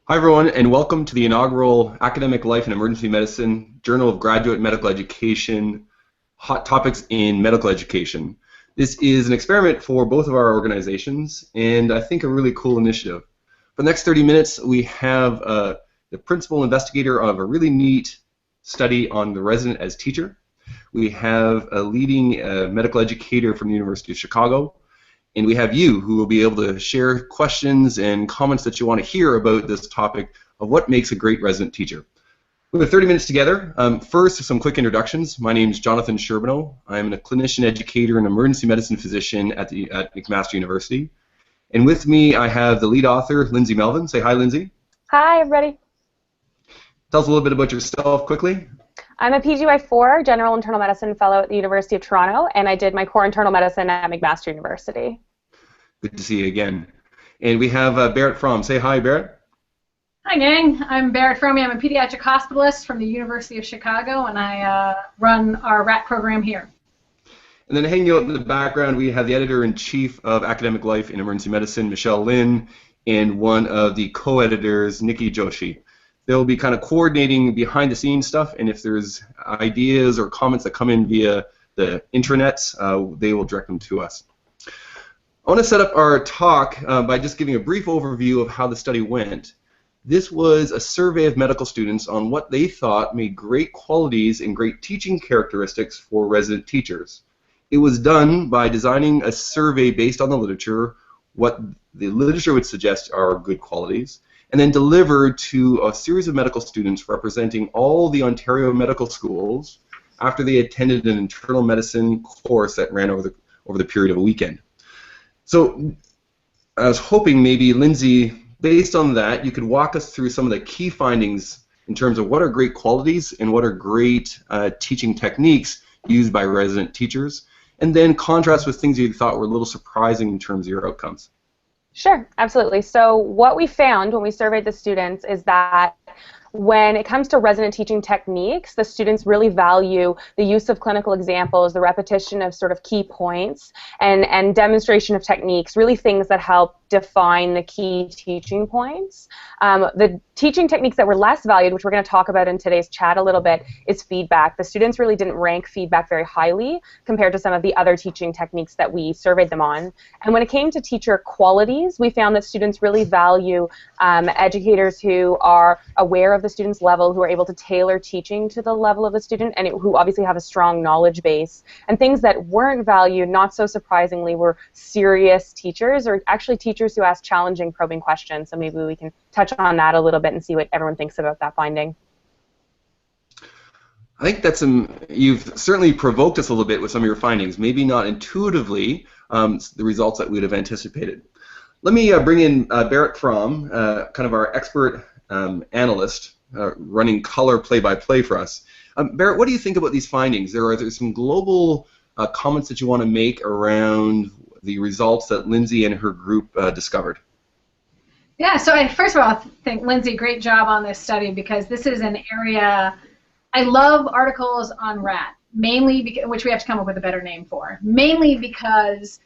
Hi, everyone, and welcome to the inaugural Academic Life in Emergency Medicine Journal of Graduate Medical Education Hot Topics in Medical Education. This is an experiment for both of our organizations, and I think a really cool initiative. For the next 30 minutes, we have the principal investigator of a really neat study on the resident as teacher. We have a leading medical educator from the University of Chicago. And we have you who will be able to share questions and comments that you want to hear about this topic of what makes a great resident teacher. We have 30 minutes together. First, some quick introductions. My name is Jonathan Sherbino. I'm a clinician educator and emergency medicine physician at McMaster University. And with me, I have the lead author, Lindsay Melvin. Say hi, Lindsay. Hi, everybody. Tell us a little bit about yourself quickly. I'm a PGY4 General Internal Medicine Fellow at the University of Toronto, and I did my core internal medicine at McMaster University. Good to see you again. And we have Barrett Fromm. Say hi, Barrett. Hi, gang. I'm Barrett Fromm. I'm a pediatric hospitalist from the University of Chicago, and I run our RAT program here. And then hanging out in the background, we have the editor-in-chief of Academic Life in Emergency Medicine, Michelle Lin, and one of the co-editors, Nikki Joshi. They'll be kind of coordinating behind-the-scenes stuff, and if there's ideas or comments that come in via the intranet, they will direct them to us. I want to set up our talk by just giving a brief overview of how the study went. This was a survey of medical students on what they thought made great qualities and great teaching characteristics for resident teachers. It was done by designing a survey based on the literature, what the literature would suggest are good qualities, and then delivered to a series of medical students representing all the Ontario medical schools after they attended an internal medicine course that ran over the period of a weekend. So I was hoping maybe, Lindsay, based on that, you could walk us through some of the key findings in terms of what are great qualities and what are great teaching techniques used by resident teachers, and then contrast with things you thought were a little surprising in terms of your outcomes. Sure, absolutely. So what we found when we surveyed the students is that when it comes to resident teaching techniques, the students really value the use of clinical examples, the repetition of sort of key points, and demonstration of techniques, really things that help define the key teaching points. The teaching techniques that were less valued, which we're going to talk about in today's chat a little bit, is feedback. The students really didn't rank feedback very highly compared to some of the other teaching techniques that we surveyed them on. And when it came to teacher qualities, we found that students really value educators who are aware of the student's level, who are able to tailor teaching to the level of the student, and who obviously have a strong knowledge base. And things that weren't valued, not so surprisingly, were serious teachers, or actually teachers who ask challenging, probing questions. So maybe we can touch on that a little bit and see what everyone thinks about that finding. I think that's you've certainly provoked us a little bit with some of your findings. Maybe not intuitively the results that we'd have anticipated. Let me bring in Barrett Fromm, kind of our expert analyst, running color play-by-play for us. Barrett, what do you think about these findings? Are there some global comments that you want to make around the results that Lindsay and her group discovered? Yeah, so I first of all think, Lindsay, great job on this study, because this is an area, I love articles on RAT, mainly because, which we have to come up with a better name for, mainly because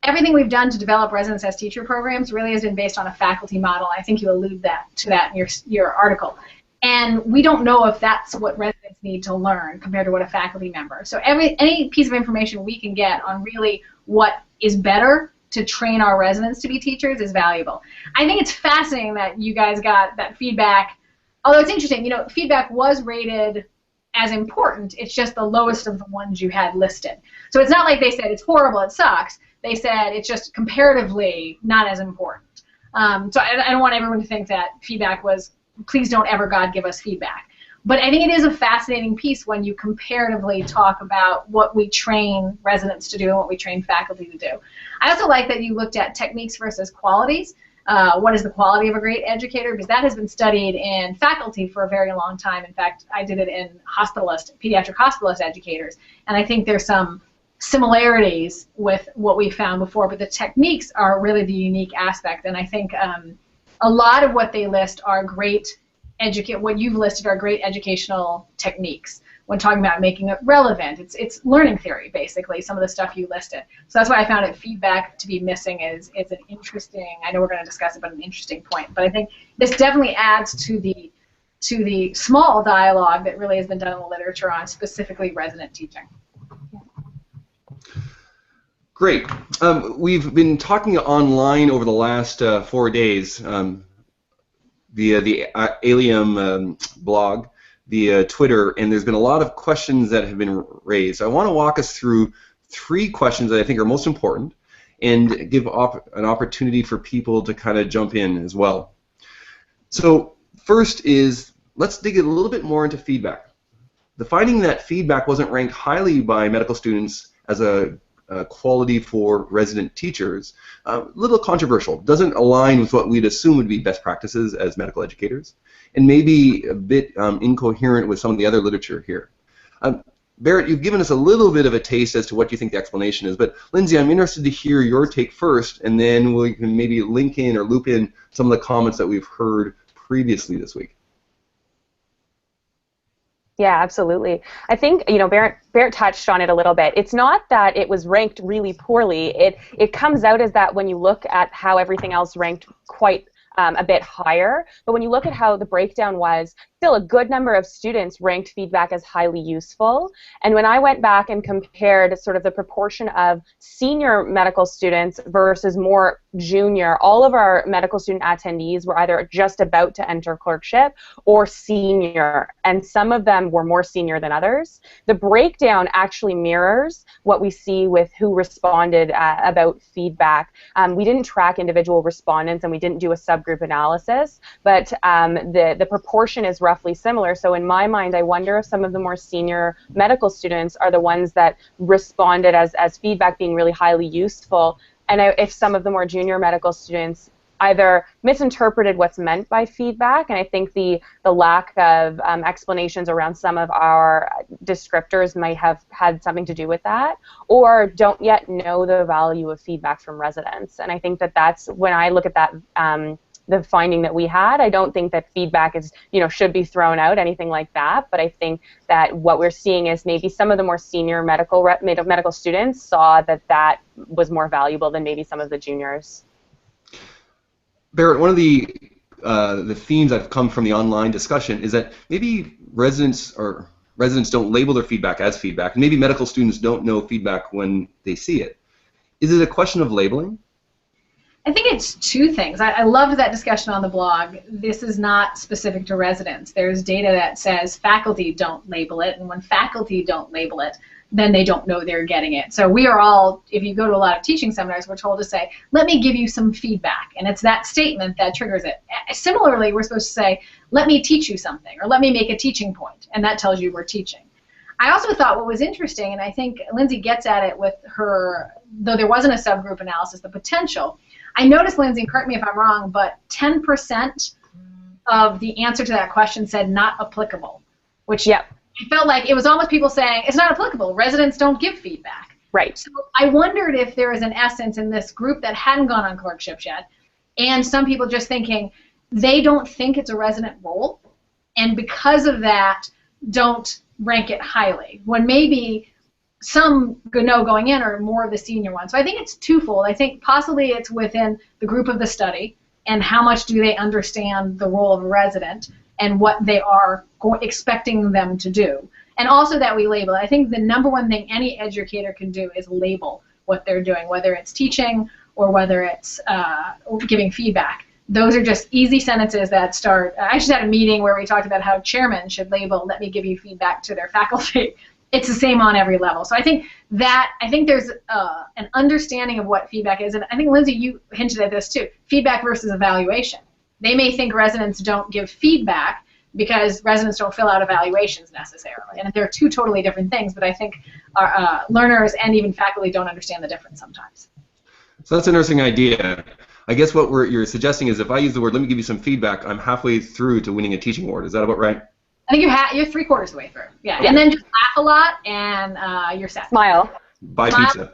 everything we've done to develop residence as teacher programs really has been based on a faculty model. I think you allude to that in your article. And we don't know if that's what residents need to learn compared to what a faculty member. So any piece of information we can get on really what is better to train our residents to be teachers is valuable. I think it's fascinating that you guys got that feedback. Although it's interesting, you know, feedback was rated as important. It's just the lowest of the ones you had listed. So it's not like they said it's horrible, it sucks. They said it's just comparatively not as important. So I don't want everyone to think that feedback was, please don't ever, God, give us feedback. But I think it is a fascinating piece when you comparatively talk about what we train residents to do and what we train faculty to do. I also like that you looked at techniques versus qualities. What is the quality of a great educator? Because that has been studied in faculty for a very long time. In fact, I did it in pediatric hospitalist educators. And I think there's some similarities with what we found before, but the techniques are really the unique aspect. And I think a lot of what they list are great what you've listed are great educational techniques when talking about making it relevant. It's learning theory, basically, some of the stuff you listed. So that's why I found it feedback to be missing is an interesting, I know we're going to discuss it, but an interesting point. But I think this definitely adds to the small dialogue that really has been done in the literature on specifically resident teaching. Great. We've been talking online over the last 4 days via the ALiEM blog, via Twitter, and there's been a lot of questions that have been raised. I want to walk us through 3 questions that I think are most important and give an opportunity for people to kind of jump in as well. So first is, let's dig a little bit more into feedback. The finding that feedback wasn't ranked highly by medical students as a quality for resident teachers, a little controversial, doesn't align with what we'd assume would be best practices as medical educators, and maybe a bit incoherent with some of the other literature here. Barrett, you've given us a little bit of a taste as to what you think the explanation is, but Lindsay, I'm interested to hear your take first, and then we can maybe link in or loop in some of the comments that we've heard previously this week. Yeah, absolutely. I think, you know, Barrett touched on it a little bit. It's not that it was ranked really poorly. It comes out as that when you look at how everything else ranked quite a bit higher, but when you look at how the breakdown was, still a good number of students ranked feedback as highly useful. And when I went back and compared sort of the proportion of senior medical students versus more junior, all of our medical student attendees were either just about to enter clerkship or senior, and some of them were more senior than others. The breakdown actually mirrors what we see with who responded about feedback. We didn't track individual respondents and we didn't do a subgroup analysis, but the proportion is roughly similar. So in my mind, I wonder if some of the more senior medical students are the ones that responded as feedback being really highly useful, and if some of the more junior medical students either misinterpreted what's meant by feedback, and I think the lack of explanations around some of our descriptors might have had something to do with that, or don't yet know the value of feedback from residents. And I think that that's, when I look at that, the finding that we had, I don't think that feedback is, you know, should be thrown out, anything like that, but I think that what we're seeing is maybe some of the more senior medical students saw that that was more valuable than maybe some of the juniors. Barrett, one of the themes that have come from the online discussion is that maybe residents don't label their feedback as feedback, and maybe medical students don't know feedback when they see it. Is it a question of labeling? I think it's 2 things. I loved that discussion on the blog. This is not specific to residents. There's data that says faculty don't label it, and when faculty don't label it, then they don't know they're getting it. So we are all, if you go to a lot of teaching seminars, we're told to say, let me give you some feedback, and it's that statement that triggers it. Similarly, we're supposed to say, let me teach you something, or let me make a teaching point, and that tells you we're teaching. I also thought what was interesting, and I think Lindsay gets at it with her, though there wasn't a subgroup analysis, the potential. I noticed, Lindsay, and correct me if I'm wrong, but 10% of the answer to that question said not applicable, which it felt like it was almost people saying it's not applicable. Residents don't give feedback. Right. So I wondered if there was an essence in this group that hadn't gone on clerkships yet, and some people just thinking they don't think it's a resident role, and because of that don't rank it highly, when maybe some going in are more of the senior ones. So I think it's twofold. I think possibly it's within the group of the study and how much do they understand the role of a resident and what they are expecting them to do. And also that we label it. I think the number one thing any educator can do is label what they're doing, whether it's teaching or whether it's giving feedback. Those are just easy sentences that start. I just had a meeting where we talked about how chairmen should label, let me give you feedback to their faculty. It's the same on every level. So I think there's an understanding of what feedback is, and I think, Lindsay, you hinted at this too, feedback versus evaluation. They may think residents don't give feedback because residents don't fill out evaluations necessarily, and they're 2 totally different things, but I think our learners and even faculty don't understand the difference sometimes. So that's an interesting idea. I guess what you're suggesting is if I use the word, let me give you some feedback, I'm halfway through to winning a teaching award. Is that about right? I think you're 3/4 of the way through. Yeah. And then just laugh a lot, and you're set. Smile. Buy pizza.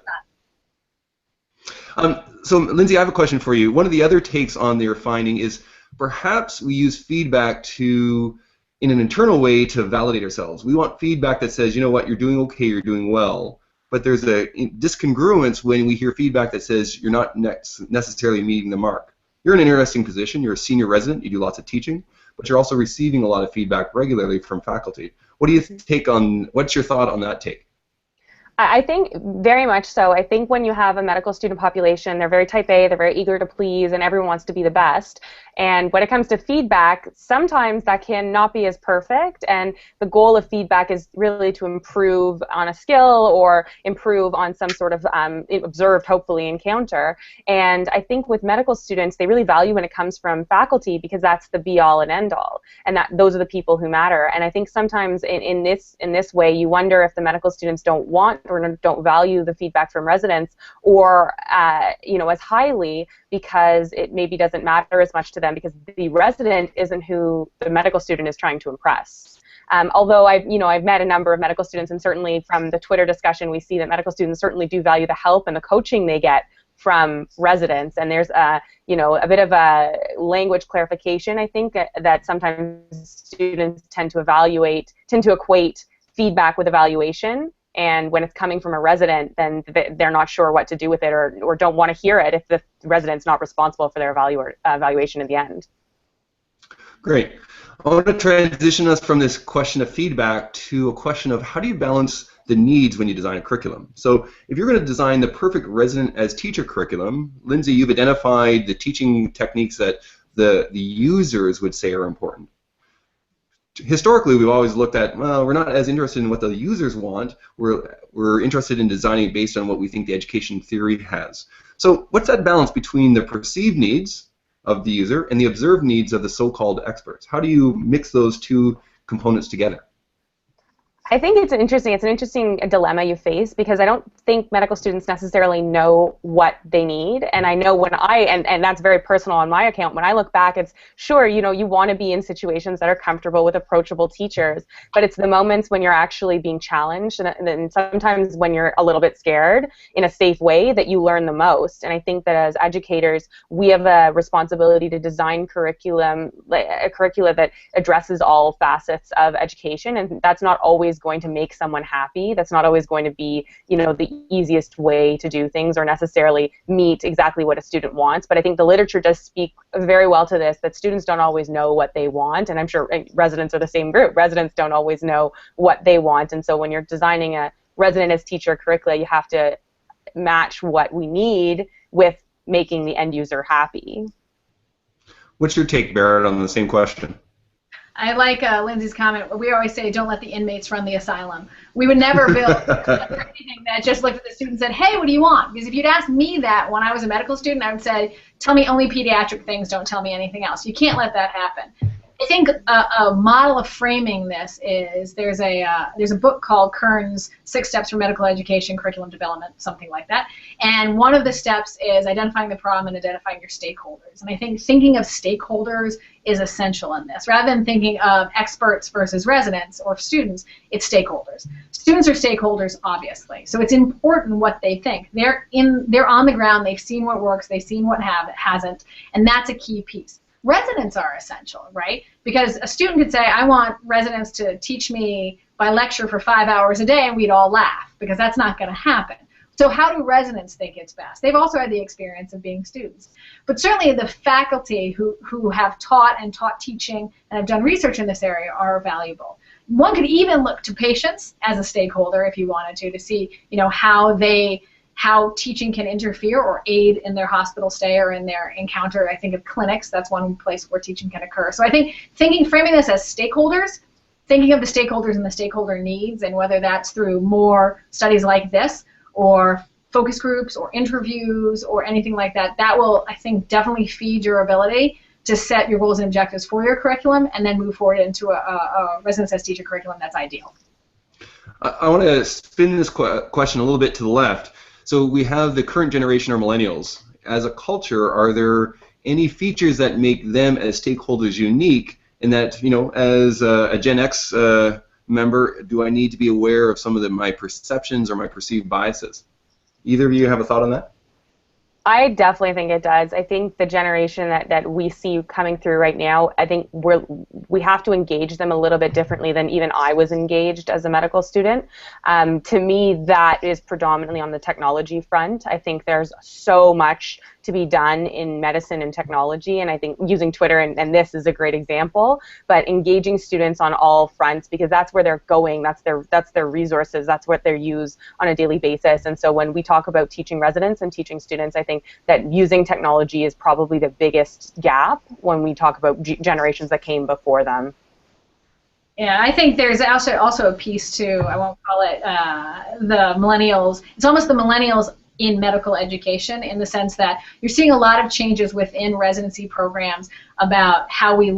So, Lindsay, I have a question for you. One of the other takes on their finding is perhaps we use feedback to, in an internal way, to validate ourselves. We want feedback that says, you know what, you're doing okay, you're doing well. But there's a discongruence when we hear feedback that says you're not necessarily meeting the mark. You're in an interesting position. You're a senior resident. You do lots of teaching, but you're also receiving a lot of feedback regularly from faculty. What do you take on? What's your thought on that take? I think very much so. I think when you have a medical student population, they're very type A, they're very eager to please, and everyone wants to be the best. And when it comes to feedback, sometimes that can not be as perfect, and the goal of feedback is really to improve on a skill or improve on some sort of observed, hopefully, encounter. And I think with medical students, they really value when it comes from faculty because that's the be-all and end-all, and that those are the people who matter. And I think sometimes in this way, you wonder if the medical students don't want or don't value the feedback from residents, or as highly, because it maybe doesn't matter as much to them because the resident isn't who the medical student is trying to impress. Although I've met a number of medical students, and certainly from the Twitter discussion, we see that medical students certainly do value the help and the coaching they get from residents. And there's a bit of a language clarification, I think, that sometimes students tend to equate feedback with evaluation. And when it's coming from a resident, then they're not sure what to do with it, or don't want to hear it if the resident's not responsible for their evaluation in the end. Great. I want to transition us from this question of feedback to a question of how do you balance the needs when you design a curriculum. So if you're going to design the perfect resident as teacher curriculum, Lindsay, you've identified the teaching techniques that the users would say are important. Historically, we've always looked at, well, we're not as interested in what the users want. We're interested in designing based on what we think the education theory has. So what's that balance between the perceived needs of the user and the observed needs of the so-called experts? How do you mix those two components together? I think it's an interesting dilemma you face, because I don't think medical students necessarily know what they need. And I know and that's very personal on my account, when I look back, it's sure, you want to be in situations that are comfortable with approachable teachers, but it's the moments when you're actually being challenged, and sometimes when you're a little bit scared in a safe way, that you learn the most. And I think that as educators, we have a responsibility to design curricula that addresses all facets of education, and that's not always going to make someone happy. That's not always going to be, the easiest way to do things or necessarily meet exactly what a student wants. But I think the literature does speak very well to this, that students don't always know what they want, and I'm sure residents are the same group. Residents don't always know what they want, and so when you're designing a resident as teacher curricula, you have to match what we need with making the end user happy. What's your take, Barrett, on the same question? I like Lindsay's comment. We always say, don't let the inmates run the asylum. We would never build anything that just looked at the student and said, hey, what do you want? Because if you'd asked me that when I was a medical student, I would say, tell me only pediatric things, don't tell me anything else. You can't let that happen. I think a model of framing this is there's a book called Kern's 6 Steps for Medical Education Curriculum Development, something like that. And one of the steps is identifying the problem and identifying your stakeholders. And I think thinking of stakeholders is essential in this. Rather than thinking of experts versus residents or students, it's stakeholders. Students are stakeholders, obviously. So it's important what they think. They're on the ground. They've seen what works. They've seen what hasn't. And that's a key piece. Residents are essential, right? Because a student could say, I want residents to teach me by lecture for 5 hours a day, and we'd all laugh, because that's not going to happen. So how do residents think it's best? They've also had the experience of being students. But certainly the faculty who have taught teaching and have done research in this area are valuable. One could even look to patients as a stakeholder if you wanted to see, how teaching can interfere or aid in their hospital stay or in their encounter. I think of clinics, that's one place where teaching can occur. So I think framing this as stakeholders, thinking of the stakeholders and the stakeholder needs, and whether that's through more studies like this or focus groups or interviews or anything like that, that will, I think, definitely feed your ability to set your goals and objectives for your curriculum and then move forward into a residence as teacher curriculum that's ideal. I want to spin this question a little bit to the left. So we have the current generation, or millennials. As a culture, are there any features that make them as stakeholders unique, and that, as a Gen X member, do I need to be aware of some of my perceptions or my perceived biases? Either of you have a thought on that? I definitely think it does. I think the generation that we see coming through right now, I think we have to engage them a little bit differently than even I was engaged as a medical student. To me, that is predominantly on the technology front. I think there's so much to be done in medicine and technology, and I think using Twitter and this is a great example, but engaging students on all fronts, because that's where they're going, that's their resources, that's what they use on a daily basis. And so when we talk about teaching residents and teaching students, I think that using technology is probably the biggest gap when we talk about generations that came before them. Yeah, I think there's also a piece too, I won't call it the millennials, it's almost the millennials in medical education, in the sense that you're seeing a lot of changes within residency programs about how we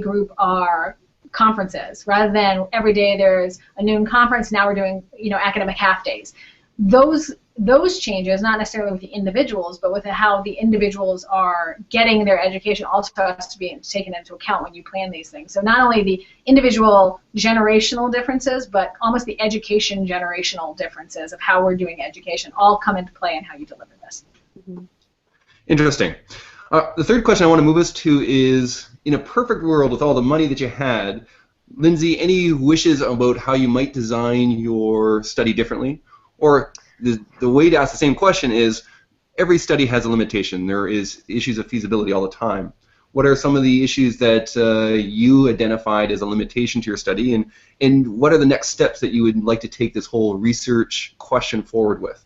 group our conferences. Rather than every day there's a noon conference, now we're doing academic half days. Those changes, not necessarily with the individuals, but with how the individuals are getting their education, also has to be taken into account when you plan these things. So not only the individual generational differences, but almost the education generational differences of how we're doing education all come into play in how you deliver this. Mm-hmm. Interesting. The third question I want to move us to is, in a perfect world with all the money that you had, Lindsay, any wishes about how you might design your study differently? Or the way to ask the same question is, every study has a limitation. There is issues of feasibility all the time. What are some of the issues that you identified as a limitation to your study, and what are the next steps that you would like to take this whole research question forward with?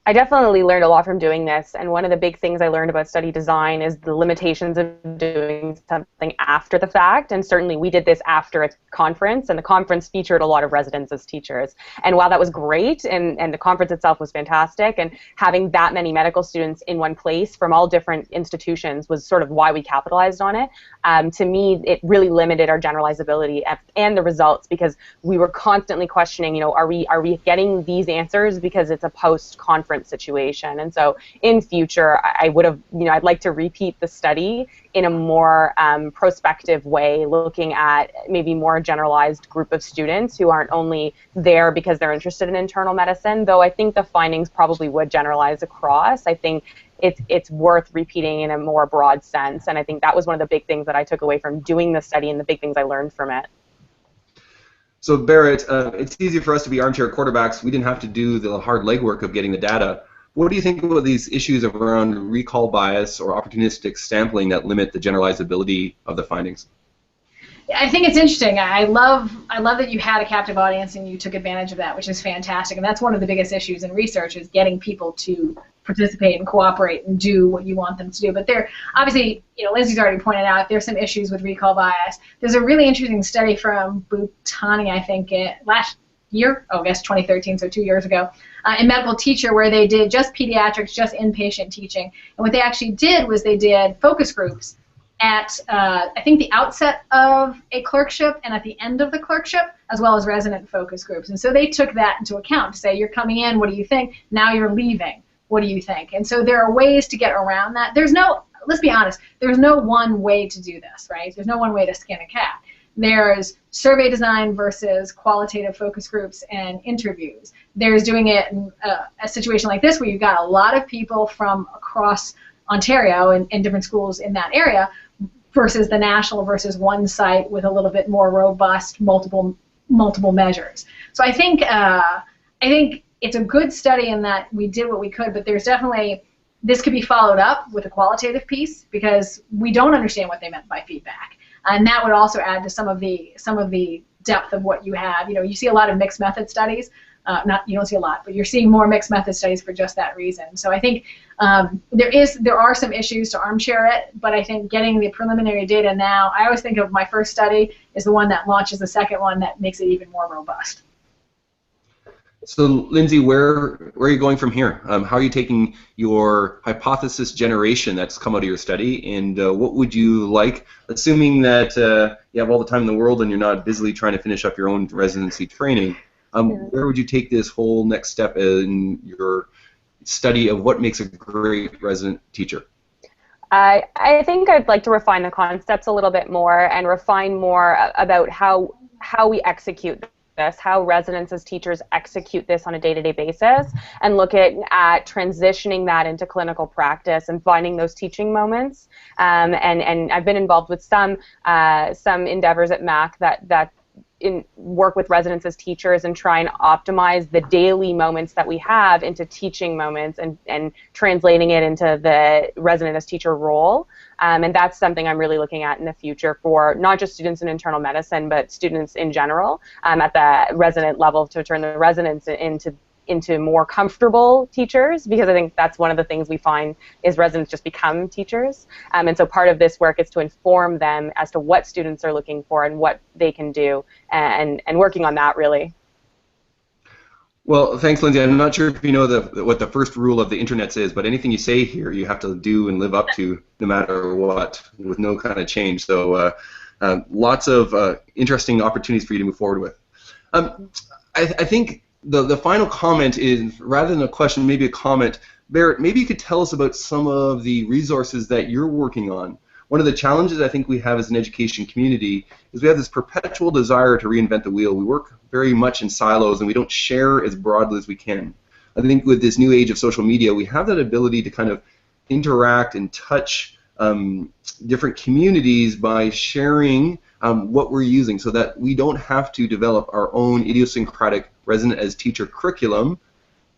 I definitely learned a lot from doing this, and one of the big things I learned about study design is the limitations of doing something after the fact, and certainly we did this after a conference, and the conference featured a lot of residents as teachers. And while that was great, and the conference itself was fantastic, and having that many medical students in one place from all different institutions was sort of why we capitalized on it. To me, it really limited our generalizability and the results, because we were constantly questioning, are we getting these answers because it's a post-conference situation? And so in future, I would have, I'd like to repeat the study in a more prospective way, looking at maybe more generalized group of students who aren't only there because they're interested in internal medicine, though I think the findings probably would generalize across. I think it's worth repeating in a more broad sense, and I think that was one of the big things that I took away from doing the study and the big things I learned from it. So Barrett, it's easy for us to be armchair quarterbacks. We didn't have to do the hard legwork of getting the data. What do you think about these issues around recall bias or opportunistic sampling that limit the generalizability of the findings? I think it's interesting. I love that you had a captive audience and you took advantage of that, which is fantastic. And that's one of the biggest issues in research, is getting people to participate and cooperate and do what you want them to do. But there, obviously, Lindsay's already pointed out, there's some issues with recall bias. There's a really interesting study from Bhutani, I think, last year, I guess 2013, so 2 years ago, in Medical Teacher, where they did just pediatrics, just inpatient teaching. And what they actually did was they did focus groups at, I think, the outset of a clerkship and at the end of the clerkship, as well as resident focus groups. And so they took that into account to say, you're coming in, what do you think? Now you're leaving, what do you think? And so there are ways to get around that. There's no, let's be honest, there's no one way to do this, right? There's no one way to skin a cat. There's survey design versus qualitative focus groups and interviews. There's doing it in a situation like this, where you've got a lot of people from across Ontario and different schools in that area, versus the national, versus one site with a little bit more robust multiple measures. So I think it's a good study in that we did what we could, but there's definitely, this could be followed up with a qualitative piece, because we don't understand what they meant by feedback, and that would also add to some of the depth of what you have. You see a lot of mixed method studies. You don't see a lot, but you're seeing more mixed method studies for just that reason. So I think there are some issues to armchair it, but I think getting the preliminary data now, I always think of my first study as the one that launches the second one that makes it even more robust. So Lindsay, where are you going from here? How are you taking your hypothesis generation that's come out of your study, and what would you like, assuming that you have all the time in the world and you're not busily trying to finish up your own residency training, where would you take this whole next step in your study of what makes a great resident teacher? I think I'd like to refine the concepts a little bit more and refine more about how we execute this, how residents as teachers execute this on a day-to-day basis, and look at transitioning that into clinical practice and finding those teaching moments. And I've been involved with some endeavors at MAC that work with residents as teachers and try and optimize the daily moments that we have into teaching moments and translating it into the resident as teacher role. And that's something I'm really looking at in the future for not just students in internal medicine, but students in general at the resident level, to turn the residents into more comfortable teachers, because I think that's one of the things we find is residents just become teachers. And so part of this work is to inform them as to what students are looking for and what they can do, and working on that, really. Well, thanks, Lindsay. I'm not sure if you know what the first rule of the internet is, but anything you say here, you have to do and live up to no matter what, with no kind of change. So lots of interesting opportunities for you to move forward with. I think the final comment is, rather than a question, maybe a comment. Barrett, maybe you could tell us about some of the resources that you're working on. One of the challenges I think we have as an education community is we have this perpetual desire to reinvent the wheel. We work very much in silos, and we don't share as broadly as we can. I think with this new age of social media, we have that ability to kind of interact and touch different communities by sharing what we're using, so that we don't have to develop our own idiosyncratic resident as teacher curriculum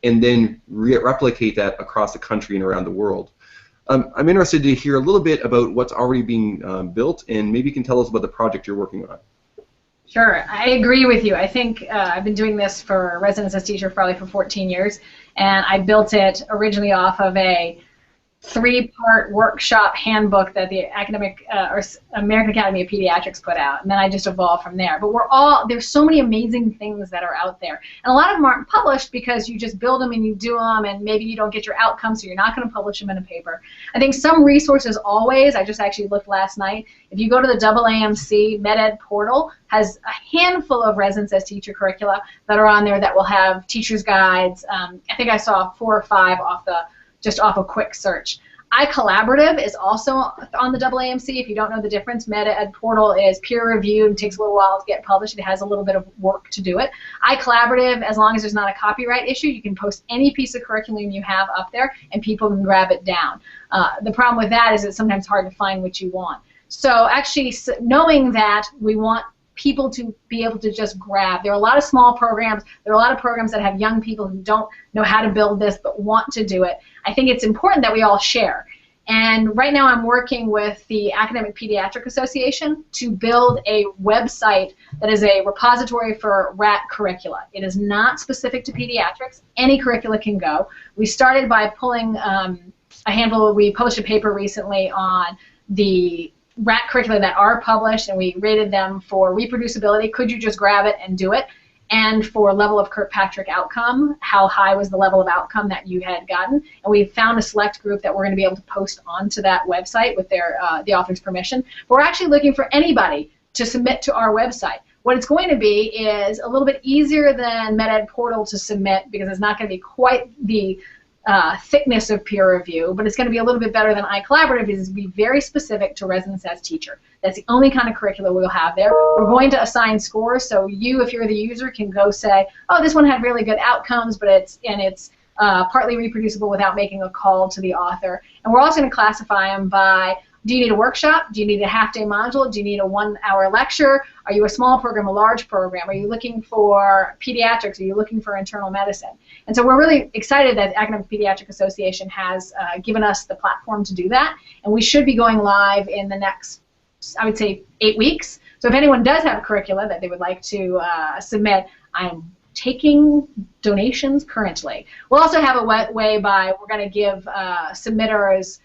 and then replicate that across the country and around the world. I'm interested to hear a little bit about what's already being built, and maybe you can tell us about the project you're working on. Sure, I agree with you. I think I've been doing this for residence as teacher probably for 14 years, and I built it originally off of a 3-part workshop handbook that the American Academy of Pediatrics put out, and then I just evolved from there. But there's so many amazing things that are out there, and a lot of them aren't published because you just build them and you do them, and maybe you don't get your outcome, so you're not going to publish them in a paper. I think some resources always, I just actually looked last night, if you go to the AAMC MedEd portal, has a handful of residence as teacher curricula that are on there that will have teacher's guides. I think I saw 4 or 5 just off a quick search. iCollaborative is also on the AAMC. If you don't know the difference, MedEd portal is peer-reviewed and takes a little while to get published. It has a little bit of work to do it. iCollaborative, as long as there's not a copyright issue, you can post any piece of curriculum you have up there, and people can grab it down. The problem with that is it's sometimes hard to find what you want. So actually, knowing that we want people to be able to just grab. There are a lot of small programs. There are a lot of programs that have young people who don't know how to build this but want to do it. I think it's important that we all share. And right now I'm working with the Academic Pediatric Association to build a website that is a repository for RAT curricula. It is not specific to pediatrics. Any curricula can go. We started by pulling a handful. We published a paper recently on the RAT curricula that are published, and we rated them for reproducibility. Could you just grab it and do it? And for level of Kirkpatrick outcome, how high was the level of outcome that you had gotten? And we found a select group that we're going to be able to post onto that website with the author's permission. But we're actually looking for anybody to submit to our website. What it's going to be is a little bit easier than MedEd portal to submit, because it's not going to be quite the thickness of peer review, but it's going to be a little bit better than iCollaborative, is be very specific to residence as teacher. That's the only kind of curriculum we'll have there. We're going to assign scores, so you, if you're the user, can go say, oh, this one had really good outcomes, but it's partly reproducible without making a call to the author. And we're also going to classify them by, do you need a workshop? Do you need a half-day module? Do you need a 1-hour lecture? Are you a small program, a large program? Are you looking for pediatrics? Are you looking for internal medicine? And so we're really excited that the Academic Pediatric Association has given us the platform to do that, and we should be going live in the next, I would say, 8 weeks. So if anyone does have a curricula that they would like to submit, I'm taking donations currently. We'll also have a way by, we're going to give submitters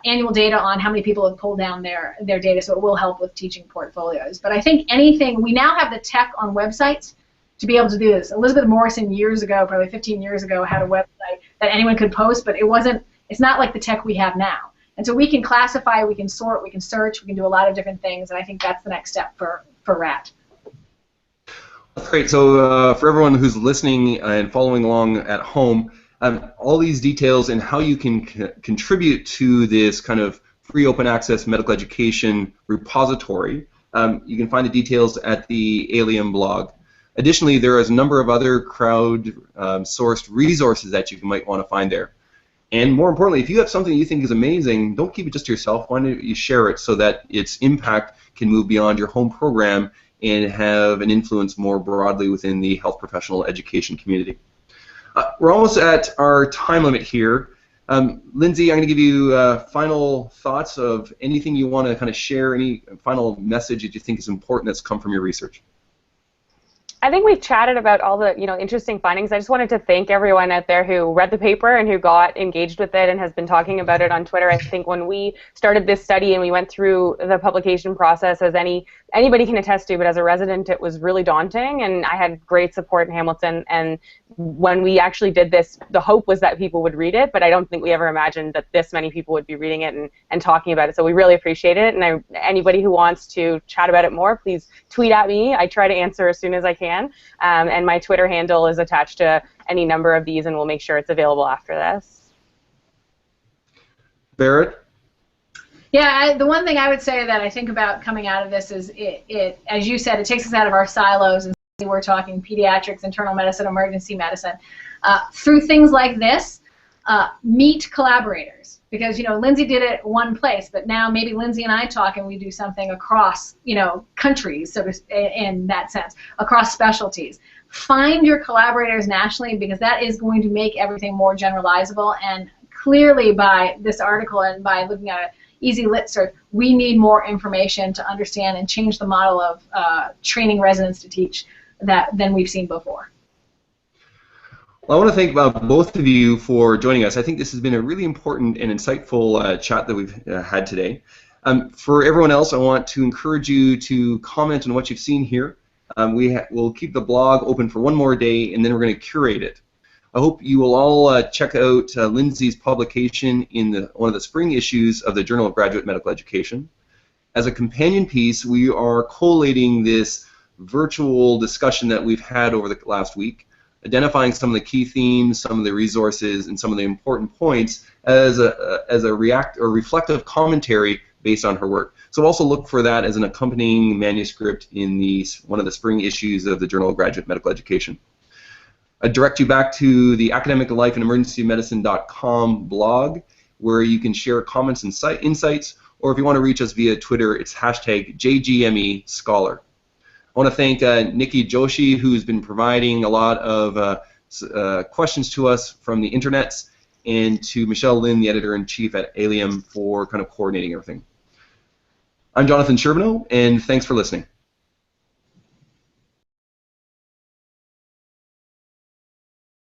annual data on how many people have pulled down their data, so it will help with teaching portfolios. But I think anything, we now have the tech on websites to be able to do this. Elizabeth Morrison years ago, probably 15 years ago, had a website that anyone could post, but it's not like the tech we have now. And so we can classify, we can sort, we can search, we can do a lot of different things, and I think that's the next step for RAT. That's great. So for everyone who's listening and following along at home, all these details and how you can contribute to this kind of free open access medical education repository, you can find the details at the ALiEM blog. Additionally, there is a number of other crowd-sourced resources that you might want to find there. And more importantly, if you have something you think is amazing, don't keep it just to yourself. Why don't you share it so that its impact can move beyond your home program and have an influence more broadly within the health professional education community. We're almost at our time limit here. Lindsay, I'm going to give you final thoughts of anything you want to kind of share, any final message that you think is important that's come from your research. I think we've chatted about all the interesting findings. I just wanted to thank everyone out there who read the paper and who got engaged with it and has been talking about it on Twitter. I think when we started this study and we went through the publication process, as anybody can attest to, but as a resident it was really daunting, and I had great support in Hamilton. And when we actually did this, the hope was that people would read it, but I don't think we ever imagined that this many people would be reading it and talking about it. So we really appreciate it, and anybody who wants to chat about it more, please tweet at me. I try to answer as soon as I can. And my Twitter handle is attached to any number of these, and we'll make sure it's available after this. Barrett? Yeah, the one thing I would say that I think about coming out of this is it, as you said, it takes us out of our silos, and we're talking pediatrics, internal medicine, emergency medicine. Through things like this, meet collaborators. Because, Lindsay did it one place, but now maybe Lindsay and I talk and we do something across, countries, so in that sense, across specialties. Find your collaborators nationally, because that is going to make everything more generalizable. And clearly by this article and by looking at an easy lit search, we need more information to understand and change the model of training residents to teach than we've seen before. Well, I want to thank both of you for joining us. I think this has been a really important and insightful chat that we've had today. For everyone else, I want to encourage you to comment on what you've seen here. We'll keep the blog open for one more day, and then we're going to curate it. I hope you will all check out Lindsay's publication in one of the spring issues of the Journal of Graduate Medical Education. As a companion piece, we are collating this virtual discussion that we've had over the last week, identifying some of the key themes, some of the resources, and some of the important points as a reflective commentary based on her work. So also look for that as an accompanying manuscript in one of the spring issues of the Journal of Graduate Medical Education. I direct you back to the Academic Life and Emergency Medicine.com blog, where you can share comments and insights, or if you want to reach us via Twitter, it's #JGME-Scholar. I want to thank Nikki Joshi, who's been providing a lot of questions to us from the internets, and to Michelle Lin, the editor-in-chief at ALiEM, for kind of coordinating everything. I'm Jonathan Sherbino, and thanks for listening.